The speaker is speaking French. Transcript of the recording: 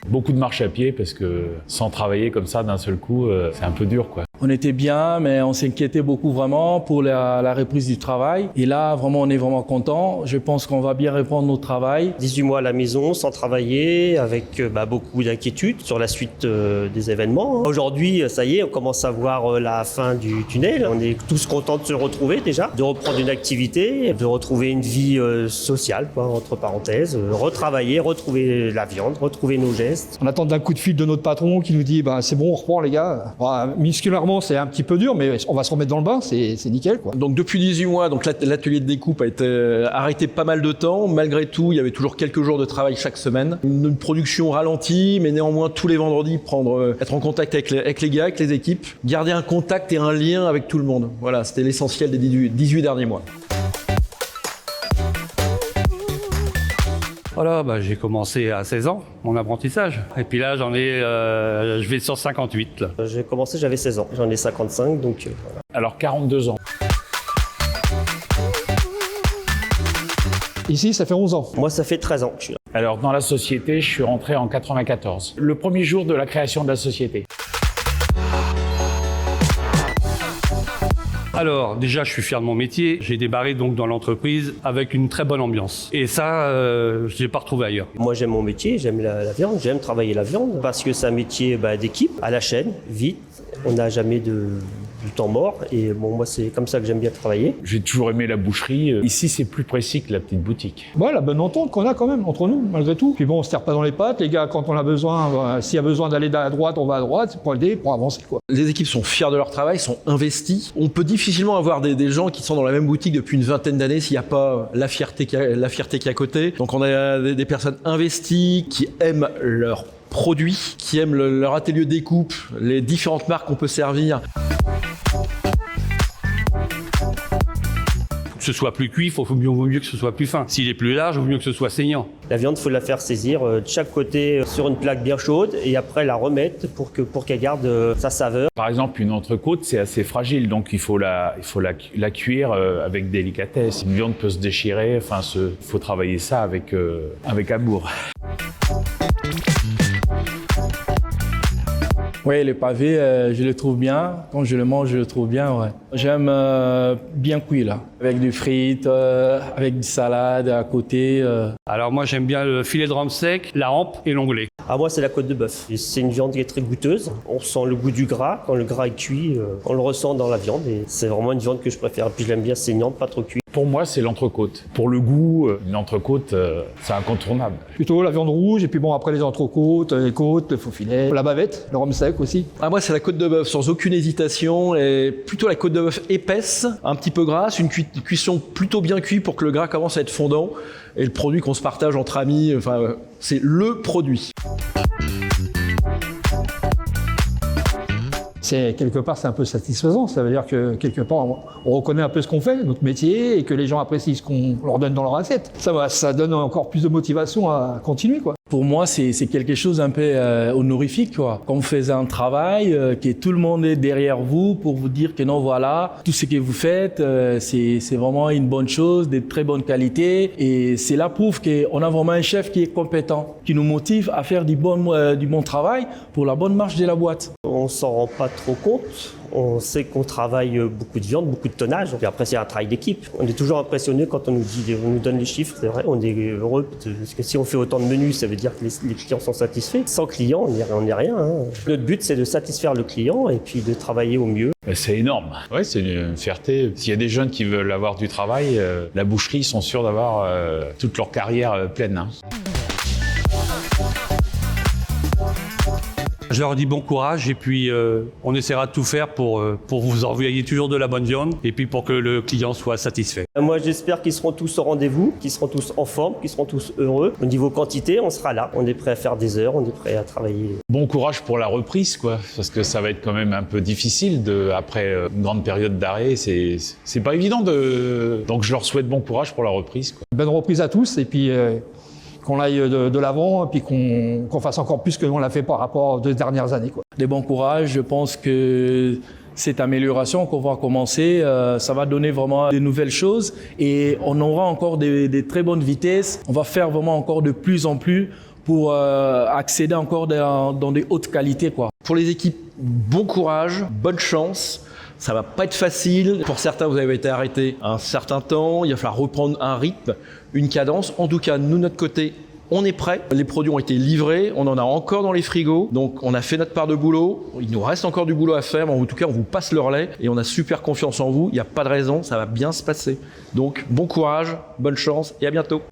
Beaucoup de marche à pied parce que sans travailler comme ça d'un seul coup, c'est un peu dur, quoi. On était bien, mais on s'inquiétait beaucoup vraiment pour la reprise du travail. Et là, vraiment, on est vraiment content. Je pense qu'on va bien reprendre notre travail. 18 mois à la maison, sans travailler, avec beaucoup d'inquiétudes sur la suite des événements. Aujourd'hui, ça y est, on commence à voir la fin du tunnel. On est tous contents de se retrouver déjà, de reprendre une activité, de retrouver une vie sociale, quoi, entre parenthèses, retravailler, retrouver la viande, retrouver nos gestes. On attend d'un coup de fil de notre patron qui nous dit c'est bon, on reprend les gars. Musculairement, c'est un petit peu dur, mais on va se remettre dans le bain, c'est nickel, quoi. Donc depuis 18 mois, donc l'atelier de découpe a été arrêté pas mal de temps. Malgré tout, il y avait toujours quelques jours de travail chaque semaine. Une production ralentie, mais néanmoins tous les vendredis être en contact avec les gars, avec les équipes, garder un contact et un lien avec tout le monde. Voilà, c'était l'essentiel des 18 derniers mois. Voilà, j'ai commencé à 16 ans, mon apprentissage. Et puis là, je vais sur 58. Là. J'ai commencé, j'avais 16 ans. J'en ai 55, donc voilà. Alors 42 ans. Ici, ça fait 11 ans. Moi, ça fait 13 ans que je suis là. Alors dans la société, je suis rentré en 94. Le premier jour de la création de la société. Alors, déjà, je suis fier de mon métier. J'ai débarré donc dans l'entreprise avec une très bonne ambiance. Et ça, je ne l'ai pas retrouvé ailleurs. Moi, j'aime mon métier, j'aime la viande, j'aime travailler la viande parce que c'est un métier d'équipe, à la chaîne, vite. On n'a jamais du temps mort et bon, moi, c'est comme ça que j'aime bien travailler. J'ai toujours aimé la boucherie. Ici, c'est plus précis que la petite boutique. Ouais, la bonne entente qu'on a quand même entre nous, malgré tout. Puis bon, on se tire pas dans les pattes. Les gars, quand on a besoin, s'il y a besoin d'aller à droite, on va à droite pour aider, pour avancer, quoi. Les équipes sont fiers de leur travail, sont investies. On peut difficilement avoir des gens qui sont dans la même boutique depuis une vingtaine d'années s'il n'y a pas la fierté qui est à côté. Donc on a des personnes investies qui aiment leurs produits, qui aiment leur atelier de découpe, les différentes marques qu'on peut servir. Que ce soit plus cuit, il vaut mieux que ce soit plus fin. S'il est plus large, il vaut mieux que ce soit saignant. La viande, il faut la faire saisir de chaque côté sur une plaque bien chaude et après la remettre pour qu'elle garde sa saveur. Par exemple, une entrecôte, c'est assez fragile, donc il faut la cuire avec délicatesse. Une viande peut se déchirer, il faut travailler ça avec amour. Oui, les pavés, je les trouve bien. Quand je le mange, je le trouve bien, ouais. J'aime bien cuit, là. Avec du frites, avec du salade à côté. Alors moi, j'aime bien le filet de rhum sec, la hampe et l'onglet. Moi, c'est la côte de bœuf. C'est une viande qui est très goûteuse. On ressent le goût du gras. Quand le gras est cuit, on le ressent dans la viande. Et c'est vraiment une viande que je préfère. Et puis, je l'aime bien saignante, pas trop cuite. Pour moi, c'est l'entrecôte. Pour le goût, une entrecôte, c'est incontournable. Plutôt la viande rouge, et puis bon, après les entrecôtes, les côtes, le faux filet, la bavette, le rhum sec aussi. Moi, c'est la côte de bœuf, sans aucune hésitation, et plutôt la côte de bœuf épaisse, un petit peu grasse, une cuisson plutôt bien cuite pour que le gras commence à être fondant, et le produit qu'on se partage entre amis, c'est le produit. Quelque part, c'est un peu satisfaisant. Ça veut dire que quelque part, on reconnaît un peu ce qu'on fait, notre métier, et que les gens apprécient ce qu'on leur donne dans leur assiette. Ça donne encore plus de motivation à continuer, quoi. Pour moi, c'est quelque chose un peu honorifique, quoi. Quand vous faites un travail, que tout le monde est derrière vous pour vous dire que non, voilà, tout ce que vous faites, c'est vraiment une bonne chose, de très bonne qualité. Et c'est la preuve qu'on a vraiment un chef qui est compétent, qui nous motive à faire du bon travail pour la bonne marche de la boîte. On s'en rend pas trop compte. On sait qu'on travaille beaucoup de viande, beaucoup de tonnage. Et après, c'est un travail d'équipe. On est toujours impressionné quand on nous donne les chiffres. C'est vrai, on est heureux. Parce que si on fait autant de menus, ça veut dire que les clients sont satisfaits. Sans client, on n'est rien. Notre but, c'est de satisfaire le client et puis de travailler au mieux. C'est énorme. Ouais, c'est une fierté. S'il y a des jeunes qui veulent avoir du travail, la boucherie, ils sont sûrs d'avoir toute leur carrière pleine. Je leur dis bon courage et puis on essaiera de tout faire pour vous envoyer toujours de la bonne viande et puis pour que le client soit satisfait. Moi, j'espère qu'ils seront tous au rendez-vous, qu'ils seront tous en forme, qu'ils seront tous heureux. Au niveau quantité, on sera là. On est prêt à faire des heures, on est prêt à travailler. Bon courage pour la reprise, quoi, parce que ça va être quand même un peu difficile après une grande période d'arrêt. C'est pas évident donc je leur souhaite bon courage pour la reprise, quoi. Bonne reprise à tous et puis qu'on aille de l'avant et puis qu'on fasse encore plus que l'on l'a fait par rapport aux 2 dernières années, quoi. Des bons courages, je pense que cette amélioration qu'on va commencer, ça va donner vraiment de nouvelles choses et on aura encore des très bonnes vitesses. On va faire vraiment encore de plus en plus pour accéder encore dans des hautes qualités, quoi. Pour les équipes, bon courage, bonne chance. Ça va pas être facile. Pour certains, vous avez été arrêtés un certain temps. Il va falloir reprendre un rythme, une cadence. En tout cas, nous, de notre côté, on est prêts. Les produits ont été livrés. On en a encore dans les frigos. Donc, on a fait notre part de boulot. Il nous reste encore du boulot à faire. Mais en tout cas, on vous passe le relais et on a super confiance en vous. Il n'y a pas de raison. Ça va bien se passer. Donc, bon courage, bonne chance et à bientôt.